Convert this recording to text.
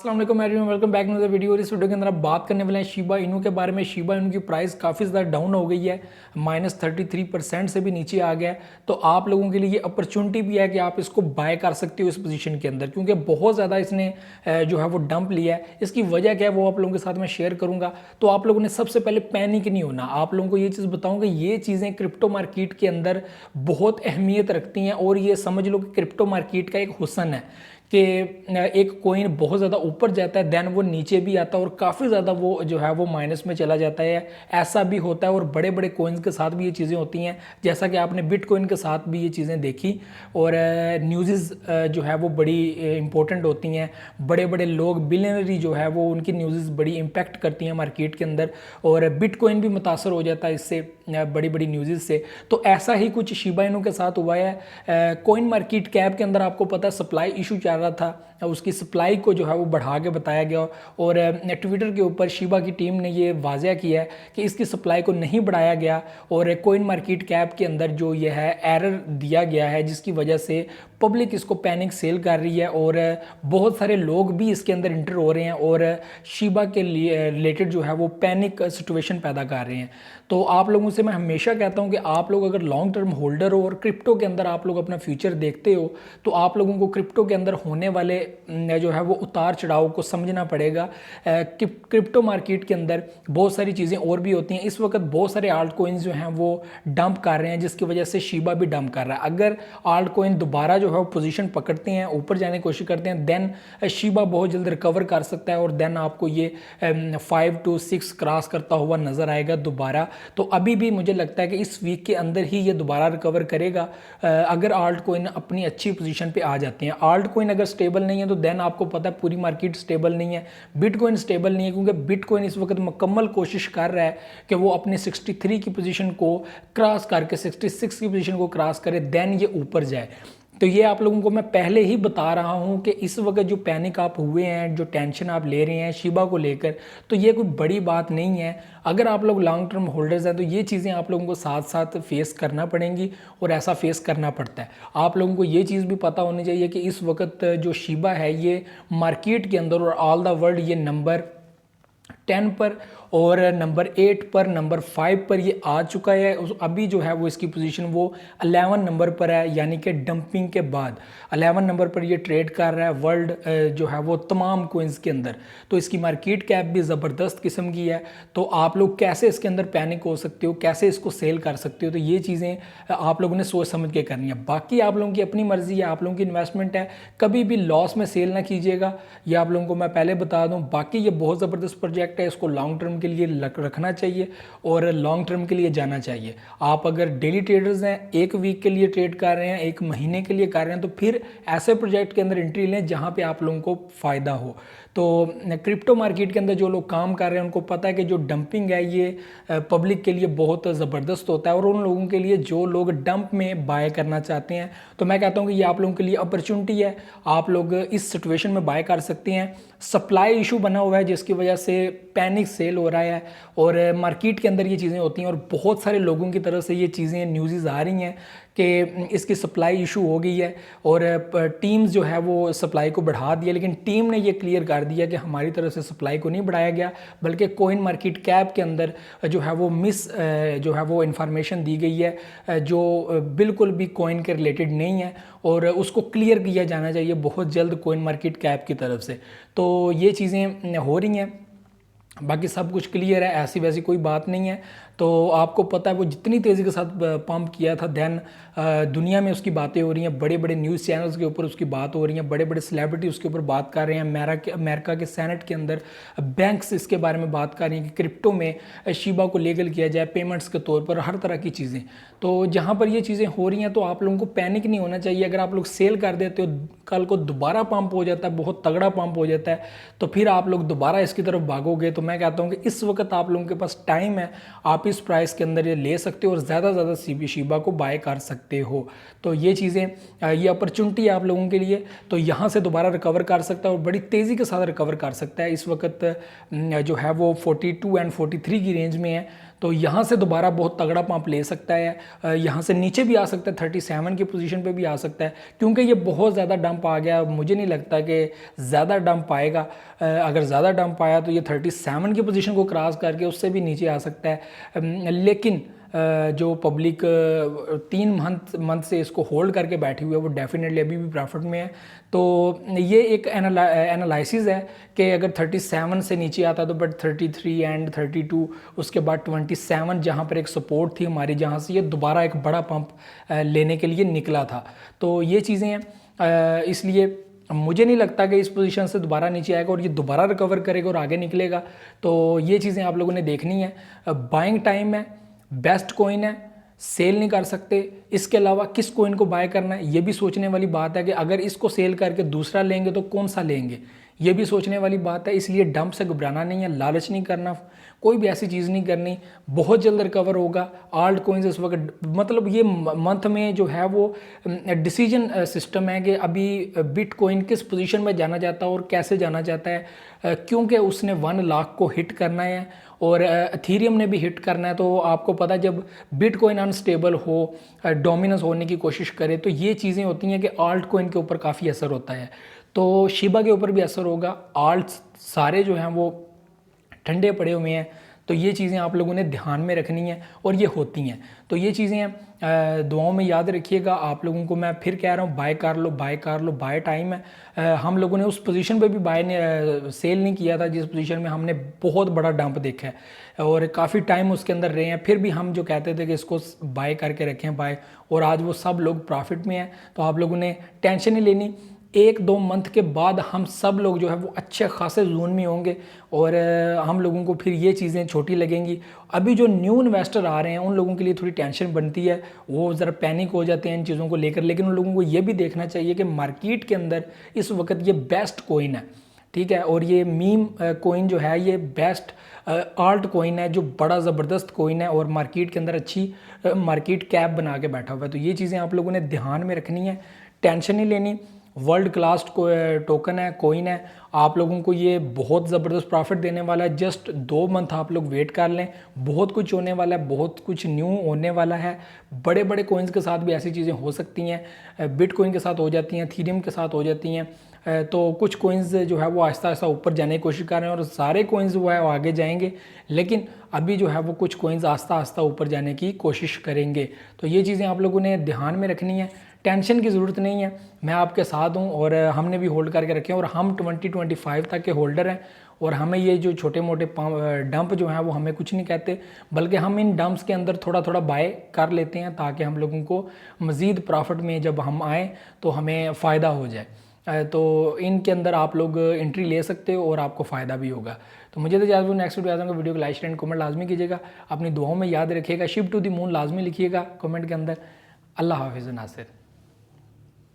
अस्सलाम वालेकुम everyone, welcome back to the video. और इस वीडियो के अंदर आप बात करने वाले हैं शिबा इनू के बारे में। शिबा इनू की प्राइस काफ़ी ज़्यादा डाउन हो गई है, -33% से भी नीचे आ गया है। तो आप लोगों के लिए ये अपॉर्चुनिटी भी है कि आप इसको बाय कर सकते हो इस पोजीशन के अंदर, क्योंकि बहुत ज़्यादा इसने जो है वो डंप लिया है। इसकी वजह क्या है वो आप लोगों के साथ मैं शेयर करूँगा। तो आप लोगों ने सबसे पहले पैनिक नहीं होना। आप लोगों को ये चीज़ बताऊँगा, ये चीज़ें क्रिप्टो मार्केट के अंदर बहुत अहमियत रखती हैं। और ये समझ लो कि क्रिप्टो मार्केट का एक हुस्न है कि एक कोइन बहुत ज़्यादा ऊपर जाता है, देन वो नीचे भी आता है और काफ़ी ज़्यादा वो जो है वो माइनस में चला जाता है। ऐसा भी होता है और बड़े बड़े कोइंस के साथ भी ये चीज़ें होती हैं, जैसा कि आपने बिटकॉइन के साथ भी ये चीज़ें देखी। और न्यूज़ जो है वो बड़ी इंपॉर्टेंट होती हैं। बड़े बड़े लोग बिलियनरी जो है वो उनकी न्यूज़ बड़ी इम्पैक्ट करती हैं मार्केट के अंदर, और बिटकॉइन भी मुतासर हो जाता है इससे, बड़ी बड़ी न्यूज़ से। तो ऐसा ही कुछ शिबा इनू के साथ हुआ है। कॉइन मार्केट कैप के अंदर आपको पता है सप्लाई इशू चल रहा था, उसकी सप्लाई को जो है वो बढ़ा के बताया गया। और ट्विटर के ऊपर शिबा की टीम ने ये वाज़ह किया है कि इसकी सप्लाई को नहीं बढ़ाया गया, और कॉइन मार्केट कैप के अंदर जो ये है एरर दिया गया है, जिसकी वजह से पब्लिक इसको पैनिक सेल कर रही है। और बहुत सारे लोग भी इसके अंदर इंटर हो रहे हैं और शिबा के लिए रिलेटेड जो है वो पैनिक सिचुएशन पैदा कर रहे हैं। तो आप लोगों से मैं हमेशा कहता हूं कि आप लोग अगर लॉन्ग टर्म होल्डर हो और क्रिप्टो के अंदर आप लोग अपना फ्यूचर देखते हो, तो आप लोगों को क्रिप्टो के अंदर होने वाले जो है वो उतार चढ़ाव को समझना पड़ेगा। क्रिप्टो मार्केट के अंदर बहुत सारी चीज़ें और भी होती हैं। इस वक्त बहुत सारे आल्ट कोइंस जो हैं वो डंप कर रहे हैं, जिसकी वजह से शिबा भी डंप कर रहा है। अगर आल्ट कोइन दोबारा जो है वो पोजीशन पकड़ते हैं, ऊपर जाने की कोशिश करते हैं, देन शिबा बहुत जल्द रिकवर कर सकता है और देन आपको ये 5 to 6 क्रॉस करता हुआ नजर आएगा दोबारा। तो अभी भी मुझे लगता है कि इस वीक के अंदर ही ये दोबारा रिकवर करेगा, अगर आल्ट कोइन अपनी अच्छी पोजीशन पे आ जाते हैं। आल्ट कोइन अगर स्टेबल नहीं है तो देन आपको पता है पूरी मार्केट स्टेबल नहीं है। बिटकॉइन स्टेबल नहीं है, क्योंकि बिटकॉइन इस वक्त मुकम्मल कोशिश कर रहा है कि वो अपने 63 की पोजीशन को क्रॉस करके 66 की पोजीशन को क्रॉस करे, देन ये ऊपर जाए। तो ये आप लोगों को मैं पहले ही बता रहा हूं कि इस वक्त जो पैनिक आप हुए हैं, जो टेंशन आप ले रहे हैं शिबा को लेकर, तो ये कोई बड़ी बात नहीं है। अगर आप लोग लॉन्ग टर्म होल्डर्स हैं तो ये चीज़ें आप लोगों को साथ साथ फेस करना पड़ेंगी, और ऐसा फेस करना पड़ता है। आप लोगों को ये चीज़ भी पता होनी चाहिए कि इस वक्त जो शिबा है ये मार्केट के अंदर और ऑल द वर्ल्ड ये नंबर 10 पर और नंबर 8 पर, नंबर 5 पर ये आ चुका है। अभी जो है वो इसकी पोजीशन वो 11 नंबर पर है, यानी कि डंपिंग के बाद 11 नंबर पर ये ट्रेड कर रहा है वर्ल्ड जो है वो तमाम कोइंस के अंदर। तो इसकी मार्केट कैप भी ज़बरदस्त किस्म की है। तो आप लोग कैसे इसके अंदर पैनिक हो सकते हो, कैसे इसको सेल कर सकते हो, तो ये चीज़ें आप लोगों ने सोच समझ के करनी है। बाकी आप लोगों की अपनी मर्जी है, आप लोगों की इन्वेस्टमेंट है, कभी भी लॉस में सेल ना कीजिएगा, ये आप लोगों को मैं पहले बता दूँ। बाकी ये बहुत ज़बरदस्त प्रोजेक्ट है, इसको लॉन्ग टर्म के लिए रखना चाहिए और लॉन्ग टर्म के लिए जाना चाहिए। आप अगर डेली ट्रेडर्स हैं, एक वीक के लिए ट्रेड कर रहे हैं, एक महीने के लिए कर रहे हैं, तो फिर ऐसे प्रोजेक्ट के अंदर एंट्री लें जहां पे आप लोगों को फ़ायदा हो। तो क्रिप्टो मार्केट के अंदर जो लोग काम कर रहे हैं उनको पता है कि जो डंपिंग है ये पब्लिक के लिए बहुत ज़बरदस्त होता है, और उन लोगों के लिए जो लोग डंप में बाय करना चाहते हैं, तो मैं कहता हूँ कि ये आप लोगों के लिए अपॉर्चुनिटी है। आप लोग इस सिचुएशन में बाय कर सकते हैं। सप्लाई इशू बना हुआ है जिसकी वजह से पैनिक सेल हो रहा है, और मार्केट के अंदर ये चीज़ें होती हैं, और बहुत सारे लोगों की तरफ से ये चीज़ें न्यूज़ आ रही हैं कि इसकी सप्लाई इशू हो गई है, और टीम्स जो है वो सप्लाई को बढ़ा दिया। लेकिन टीम ने ये क्लियर कर दिया कि हमारी तरफ से सप्लाई को नहीं बढ़ाया गया, बल्कि कॉइन मार्केट कैप के अंदर जो है वो जो है वो इंफॉर्मेशन दी गई है जो बिल्कुल भी कॉइन के रिलेटेड नहीं है, और उसको क्लियर किया जाना चाहिए बहुत जल्द कॉइन मार्केट कैप की तरफ से। तो ये चीज़ें हो रही हैं, बाकी सब कुछ क्लियर है, ऐसी वैसी कोई बात नहीं है। तो आपको पता है वो जितनी तेज़ी के साथ पंप किया था, देन दुनिया में उसकी बातें हो रही हैं, बड़े बड़े न्यूज़ चैनल्स के ऊपर उसकी बात हो रही हैं, बड़े बड़े सेलिब्रिटी उसके ऊपर बात कर रहे हैं। अमेरिका के सेनेट के अंदर बैंक्स इसके बारे में बात कर रही हैं कि क्रिप्टो में शिबा को लीगल किया जाए पेमेंट्स के तौर पर, हर तरह की चीज़ें। तो जहाँ पर ये चीज़ें हो रही हैं तो आप लोगों को पैनिक नहीं होना चाहिए। अगर आप लोग सेल कर देते हो, कल को दोबारा पंप हो जाता है, बहुत तगड़ा पंप हो जाता है, तो फिर आप लोग दोबारा इसकी तरफ भागोगे। तो मैं कहता हूँ कि इस वक्त आप लोगों के पास टाइम है, आप इस प्राइस के अंदर ये ले सकते हो और ज़्यादा से ज़्यादा शिबा को बाय कर सकते हो। तो ये चीज़ें, ये अपॉर्चुनिटी है आप लोगों के लिए। तो यहाँ से दोबारा रिकवर कर सकता है और बड़ी तेज़ी के साथ रिकवर कर सकता है। इस वक्त जो है वो 42 और 43 की रेंज में है। तो यहाँ से दोबारा बहुत तगड़ा पंप ले सकता है, यहाँ से नीचे भी आ सकता है, 37 की पोजीशन पे भी आ सकता है, क्योंकि ये बहुत ज़्यादा डंप आ गया। मुझे नहीं लगता कि ज़्यादा डंप आएगा, अगर ज़्यादा डंप आया तो ये 37 की पोजीशन को क्रॉस करके उससे भी नीचे आ सकता है। लेकिन जो पब्लिक 3 मंथ से इसको होल्ड करके बैठी हुई है वो डेफिनेटली अभी भी प्रॉफिट में है। तो ये एक एनालिसिस है कि अगर 37 से नीचे आता तो बट 33 एंड 32, उसके बाद 27 जहाँ पर एक सपोर्ट थी हमारी, जहाँ से ये दोबारा एक बड़ा पंप लेने के लिए निकला था। तो ये चीज़ें हैं, इसलिए मुझे नहीं लगता कि इस पोजीशन से दोबारा नीचे आएगा और ये दोबारा रिकवर करेगा और आगे निकलेगा। तो ये चीज़ें आप लोगों ने देखनी है। बाइंग टाइम है, बेस्ट कॉइन है, सेल नहीं कर सकते। इसके अलावा किस कॉइन को बाय करना है ये भी सोचने वाली बात है कि अगर इसको सेल करके दूसरा लेंगे तो कौन सा लेंगे, ये भी सोचने वाली बात है। इसलिए डंप से घबराना नहीं है, लालच नहीं करना, कोई भी ऐसी चीज़ नहीं करनी, बहुत जल्द रिकवर होगा। आल्ट कॉइन्स इस वक्त मतलब ये मंथ में जो है वो डिसीजन सिस्टम है कि अभी बिटकॉइन किस पोजीशन में जाना चाहता है और कैसे जाना चाहता है, क्योंकि उसने 1 लाख को हिट करना है और एथेरियम ने भी हिट करना है। तो आपको पता है जब बिटकॉइन अनस्टेबल हो, डोमिनेंस होने की कोशिश करे, तो ये चीज़ें होती हैं कि आल्ट कॉइन के ऊपर काफ़ी असर होता है। तो शिबा के ऊपर भी असर होगा। आल्ट सारे जो हैं वो ठंडे पड़े हुए हैं। तो ये चीज़ें आप लोगों ने ध्यान में रखनी है और ये होती हैं। तो ये चीज़ें दुआओं में याद रखिएगा। आप लोगों को मैं फिर कह रहा हूँ, बाय कर लो, बाय कर लो, बाय टाइम है। हम लोगों ने उस पोजीशन पे भी बाय ने सेल नहीं किया था जिस पोजीशन में हमने बहुत बड़ा डंप देखा है और काफ़ी टाइम उसके अंदर रहे हैं, फिर भी हम जो कहते थे कि इसको बाय करके रखें बाय, और आज वो सब लोग प्रॉफिट में हैं। तो आप लोगों ने टेंशन नहीं लेनी। 1-2 मंथ के बाद हम सब लोग जो है वो अच्छे खासे जोन में होंगे और हम लोगों को फिर ये चीज़ें छोटी लगेंगी। अभी जो न्यू इन्वेस्टर आ रहे हैं उन लोगों के लिए थोड़ी टेंशन बनती है, वो ज़रा पैनिक हो जाते हैं इन चीज़ों को लेकर, लेकिन उन लोगों को ये भी देखना चाहिए कि मार्केट के अंदर इस वक्त ये बेस्ट कॉइन है, ठीक है। और ये मीम कॉइन जो है ये बेस्ट आल्ट कॉइन है, जो बड़ा ज़बरदस्त कॉइन है और मार्केट के अंदर अच्छी मार्केट कैप बना के बैठा हुआ है। तो ये चीज़ें आप लोगों ने ध्यान में रखनी है, टेंशन नहीं लेनी। वर्ल्ड क्लास टोकन है, कॉइन है, आप लोगों को ये बहुत ज़बरदस्त प्रॉफिट देने वाला है। जस्ट 2 मंथ आप लोग वेट कर लें, बहुत कुछ होने वाला है, बहुत कुछ न्यू होने वाला है। बड़े बड़े कॉइन्स के साथ भी ऐसी चीज़ें हो सकती हैं, बिटकॉइन के साथ हो जाती हैं, एथेरियम के साथ हो जाती हैं। तो कुछ कॉइन्स जो है वो आहिस्ता आहिस्ता ऊपर जाने की कोशिश कर रहे हैं और सारे कॉइन्स वो है वो आगे जाएंगे, लेकिन अभी जो है वो कुछ कॉइन्स आहिस्ता आहिस्ता ऊपर जाने की कोशिश करेंगे। तो ये चीज़ें आप लोगों ने ध्यान में रखनी है, टेंशन की ज़रूरत नहीं है, मैं आपके साथ हूँ और हमने भी होल्ड करके रखे हैं और हम 2025 तक के होल्डर हैं और हमें ये जो छोटे मोटे डंप जो हैं वो हमें कुछ नहीं कहते, बल्कि हम इन डंप्स के अंदर थोड़ा थोड़ा बाय कर लेते हैं ताकि हम लोगों को मज़ीद प्रॉफिट में जब हम आएँ तो हमें फ़ायदा हो जाए। तो इनके अंदर आप लोग एंट्री ले सकते हो और आपको फ़ायदा भी होगा। तो मुझे तो ज़्यादा नेक्स्ट वीडियो आता हूँ, वीडियो को लाइक शेयर एंड कमेंट लाजमी कीजिएगा, अपनी दुआओं में याद रखिएगा, शिप टू द मून लाजमी लिखिएगा कमेंट के अंदर। अल्लाह हाफिज़ नासिर।